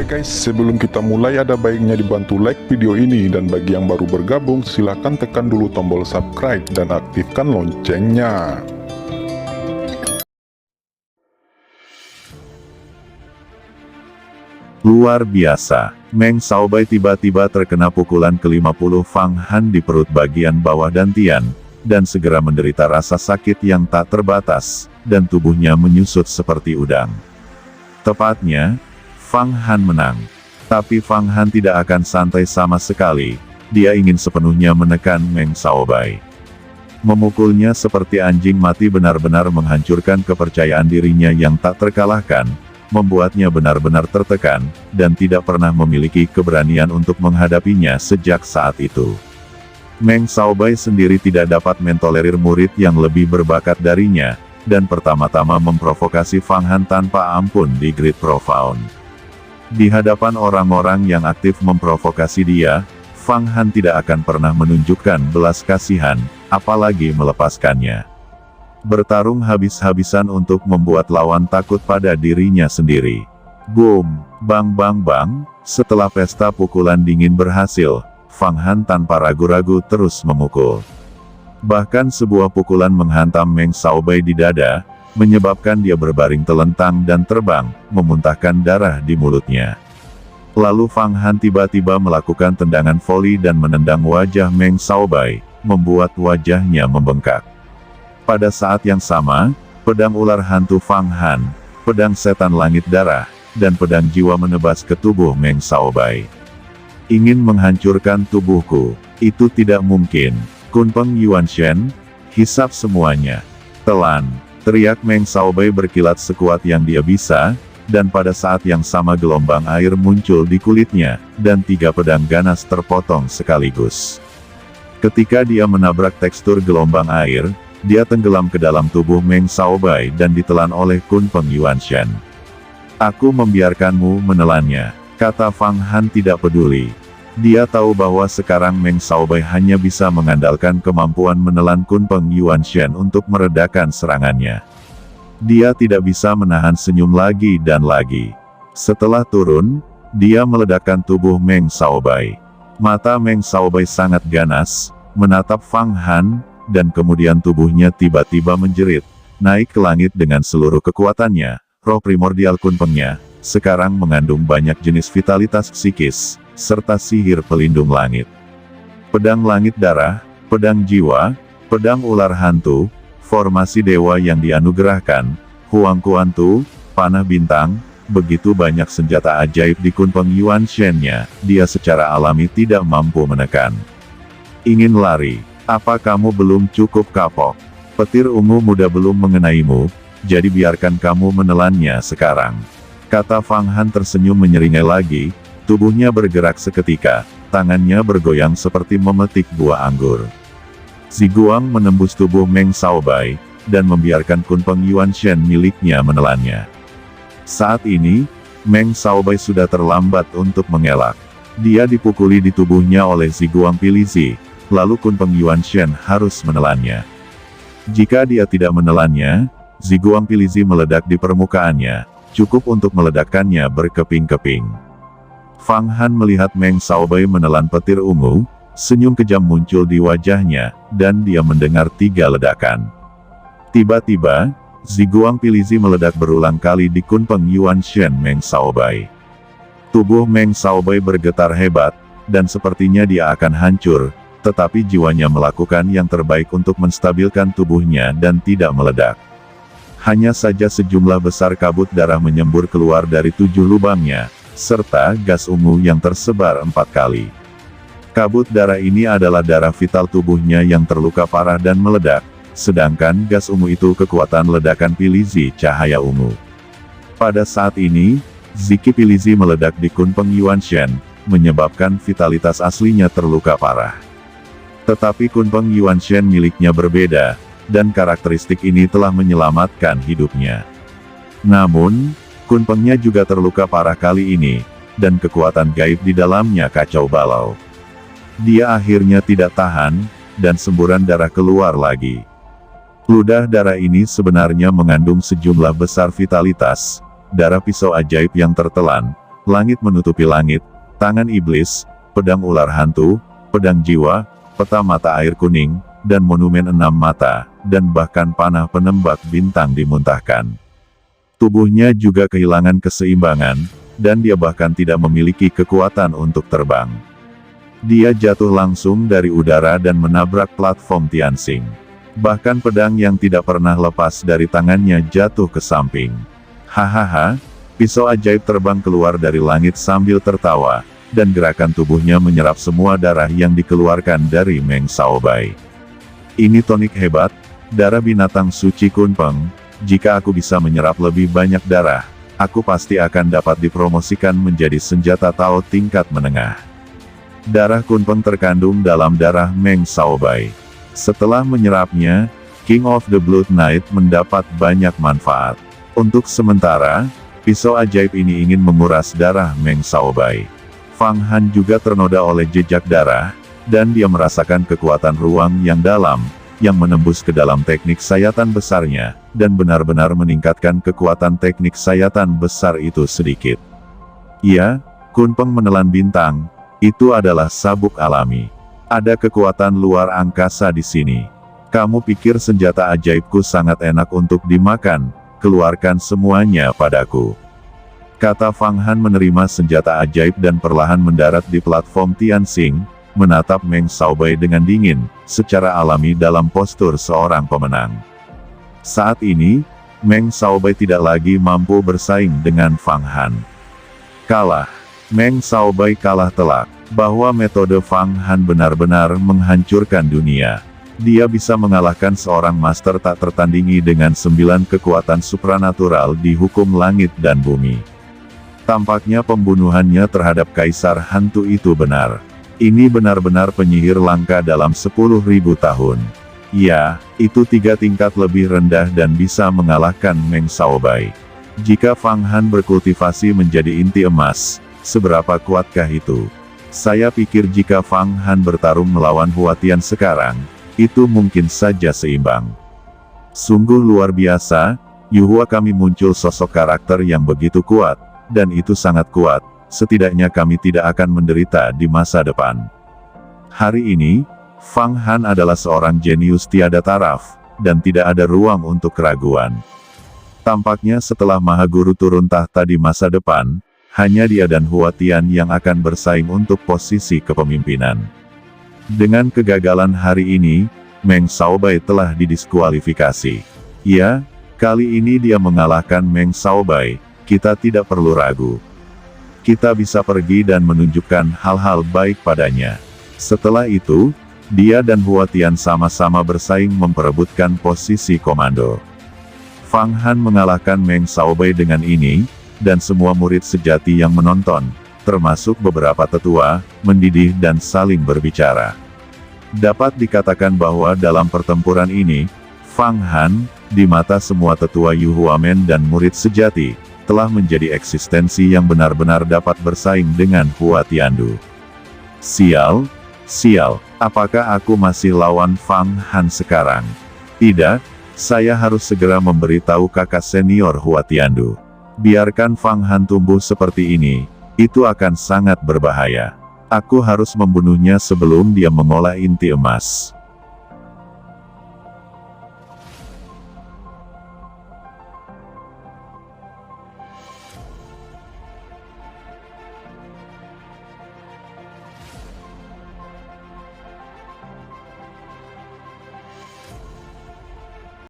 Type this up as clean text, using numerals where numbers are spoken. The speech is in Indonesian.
guys, sebelum kita mulai ada baiknya dibantu like video ini, dan bagi yang baru bergabung silahkan tekan dulu tombol subscribe dan aktifkan loncengnya. Luar biasa, Meng Xiaobai tiba-tiba terkena pukulan ke-50 Fang Han di perut bagian bawah dantian, dan segera menderita rasa sakit yang tak terbatas, dan tubuhnya menyusut seperti udang. Tepatnya, Fang Han menang. Tapi Fang Han tidak akan santai sama sekali, dia ingin sepenuhnya menekan Meng Xiaobai. Memukulnya seperti anjing mati benar-benar menghancurkan kepercayaan dirinya yang tak terkalahkan, membuatnya benar-benar tertekan, dan tidak pernah memiliki keberanian untuk menghadapinya sejak saat itu. Meng Xiaobai sendiri tidak dapat mentolerir murid yang lebih berbakat darinya, dan pertama-tama memprovokasi Fang Han tanpa ampun di Great Profound. Di hadapan orang-orang yang aktif memprovokasi dia, Fang Han tidak akan pernah menunjukkan belas kasihan, apalagi melepaskannya. Bertarung habis-habisan untuk membuat lawan takut pada dirinya sendiri. Boom, bang bang bang, setelah pesta pukulan dingin berhasil, Fang Han tanpa ragu-ragu terus memukul. Bahkan sebuah pukulan menghantam Meng Xiaobai di dada, menyebabkan dia berbaring telentang dan terbang, memuntahkan darah di mulutnya. Lalu Fang Han tiba-tiba melakukan tendangan voli dan menendang wajah Meng Xiaobai, membuat wajahnya membengkak. Pada saat yang sama, pedang ular hantu Fang Han, pedang setan langit darah, dan pedang jiwa menebas ke tubuh Meng Xiaobai. Ingin menghancurkan tubuhku, itu tidak mungkin. Kunpeng Yuanshen, hisap semuanya. Telan, teriak Meng Xiaobai berkilat sekuat yang dia bisa, dan pada saat yang sama gelombang air muncul di kulitnya, dan 3 pedang ganas terpotong sekaligus. Ketika dia menabrak tekstur gelombang air, dia tenggelam ke dalam tubuh Meng Xiaobai dan ditelan oleh Kunpeng Yuanshen. Aku membiarkanmu menelannya, kata Fang Han tidak peduli. Dia tahu bahwa sekarang Meng Xiaobai hanya bisa mengandalkan kemampuan menelan Kunpeng Yuanshen untuk meredakan serangannya. Dia tidak bisa menahan senyum lagi dan lagi. Setelah turun, dia meledakkan tubuh Meng Xiaobai. Mata Meng Xiaobai sangat ganas, menatap Fang Han, dan kemudian tubuhnya tiba-tiba menjerit, naik ke langit dengan seluruh kekuatannya. Roh primordial Kunpengnya sekarang mengandung banyak jenis vitalitas psikis, serta sihir pelindung langit. Pedang langit darah, pedang jiwa, pedang ular hantu, formasi dewa yang dianugerahkan, Huang Kuantu, panah bintang, begitu banyak senjata ajaib di Kunpeng Yuanshen-nya, dia secara alami tidak mampu menekan. Ingin lari? Apa kamu belum cukup kapok? Petir ungu muda belum mengenaimu, jadi biarkan kamu menelannya sekarang. Kata Fang Han tersenyum menyeringai lagi, tubuhnya bergerak seketika, tangannya bergoyang seperti memetik buah anggur. Ziguang menembus tubuh Meng Xiaobai, dan membiarkan Kunpeng Yuanshen miliknya menelannya. Saat ini, Meng Xiaobai sudah terlambat untuk mengelak. Dia dipukuli di tubuhnya oleh Ziguang Pilizi, lalu Kunpeng Yuanshen harus menelannya. Jika dia tidak menelannya, Ziguang Pilizi meledak di permukaannya, cukup untuk meledakkannya berkeping-keping. Fang Han melihat Meng Xiaobai menelan petir ungu, senyum kejam muncul di wajahnya, dan dia mendengar 3 ledakan. Tiba-tiba, Ziguang Pilizi meledak berulang kali di Kunpeng Yuanshen Meng Xiaobai. Tubuh Meng Xiaobai bergetar hebat, dan sepertinya dia akan hancur, tetapi jiwanya melakukan yang terbaik untuk menstabilkan tubuhnya dan tidak meledak. Hanya saja sejumlah besar kabut darah menyembur keluar dari 7 lubangnya, serta gas ungu yang tersebar 4 kali. Kabut darah ini adalah darah vital tubuhnya yang terluka parah dan meledak, sedangkan gas ungu itu kekuatan ledakan Pilizi cahaya ungu. Pada saat ini, Ziki Pilizi meledak di Kunpeng Yuanshen, menyebabkan vitalitas aslinya terluka parah. Tetapi Kunpeng Yuanshen miliknya berbeda, dan karakteristik ini telah menyelamatkan hidupnya. Namun, Kunpengnya juga terluka parah kali ini, dan kekuatan gaib di dalamnya kacau balau. Dia akhirnya tidak tahan, dan semburan darah keluar lagi. Ludah darah ini sebenarnya mengandung sejumlah besar vitalitas, darah pisau ajaib yang tertelan, langit menutupi langit, tangan iblis, pedang ular hantu, pedang jiwa, peta mata air kuning, dan monumen 6 mata, dan bahkan panah penembak bintang dimuntahkan. Tubuhnya juga kehilangan keseimbangan, dan dia bahkan tidak memiliki kekuatan untuk terbang. Dia jatuh langsung dari udara dan menabrak platform Tianxing. Bahkan pedang yang tidak pernah lepas dari tangannya jatuh ke samping. Hahaha, pisau ajaib terbang keluar dari langit sambil tertawa, dan gerakan tubuhnya menyerap semua darah yang dikeluarkan dari Meng Shaobai. Ini tonik hebat, darah binatang suci Kunpeng. Jika aku bisa menyerap lebih banyak darah, aku pasti akan dapat dipromosikan menjadi senjata Tao tingkat menengah. Darah Kunpeng terkandung dalam darah Meng Shaobai. Setelah menyerapnya, King of the Blood Knight mendapat banyak manfaat. Untuk sementara, pisau ajaib ini ingin menguras darah Meng Shaobai. Fang Han juga ternoda oleh jejak darah, dan dia merasakan kekuatan ruang yang dalam, yang menembus ke dalam teknik sayatan besarnya, dan benar-benar meningkatkan kekuatan teknik sayatan besar itu sedikit. Ya, Kunpeng menelan bintang, itu adalah sabuk alami. Ada kekuatan luar angkasa di sini. Kamu pikir senjata ajaibku sangat enak untuk dimakan, keluarkan semuanya padaku. Kata Fang Han menerima senjata ajaib dan perlahan mendarat di platform Tianxing, menatap Meng Shaobai dengan dingin, secara alami dalam postur seorang pemenang. Saat ini, Meng Shaobai tidak lagi mampu bersaing dengan Fang Han. Kalah. Meng Shaobai kalah telak, bahwa metode Fang Han benar-benar menghancurkan dunia. Dia bisa mengalahkan seorang master tak tertandingi dengan 9 kekuatan supranatural di hukum langit dan bumi. Tampaknya pembunuhannya terhadap Kaisar Hantu itu benar. Ini benar-benar penyihir langka dalam 10.000 tahun. Ya, itu 3 tingkat lebih rendah dan bisa mengalahkan Meng Shaobai. Jika Fang Han berkultivasi menjadi inti emas, seberapa kuatkah itu? Saya pikir jika Fang Han bertarung melawan Huatian sekarang, itu mungkin saja seimbang. Sungguh luar biasa, Yuhua kami muncul sosok karakter yang begitu kuat, dan itu sangat kuat. Setidaknya kami tidak akan menderita di masa depan. Hari ini, Fang Han adalah seorang jenius tiada taraf, dan tidak ada ruang untuk keraguan. Tampaknya setelah Mahaguru turun tahta di masa depan, hanya dia dan Huatian yang akan bersaing untuk posisi kepemimpinan. Dengan kegagalan hari ini, Meng Shaobai telah didiskualifikasi. Ya, kali ini dia mengalahkan Meng Shaobai, kita tidak perlu ragu. Kita bisa pergi dan menunjukkan hal-hal baik padanya. Setelah itu, dia dan Huatian sama-sama bersaing memperebutkan posisi komando. Fang Han mengalahkan Meng Shaobai dengan ini, dan semua murid sejati yang menonton, termasuk beberapa tetua, mendidih dan saling berbicara. Dapat dikatakan bahwa dalam pertempuran ini, Fang Han, di mata semua tetua Yuhuamen dan murid sejati, telah menjadi eksistensi yang benar-benar dapat bersaing dengan Huatiandu. Sial, sial, apakah aku masih lawan Fang Han sekarang? Tidak, saya harus segera memberitahu kakak senior Huatiandu. Biarkan Fang Han tumbuh seperti ini, itu akan sangat berbahaya. Aku harus membunuhnya sebelum dia mengolah inti emas.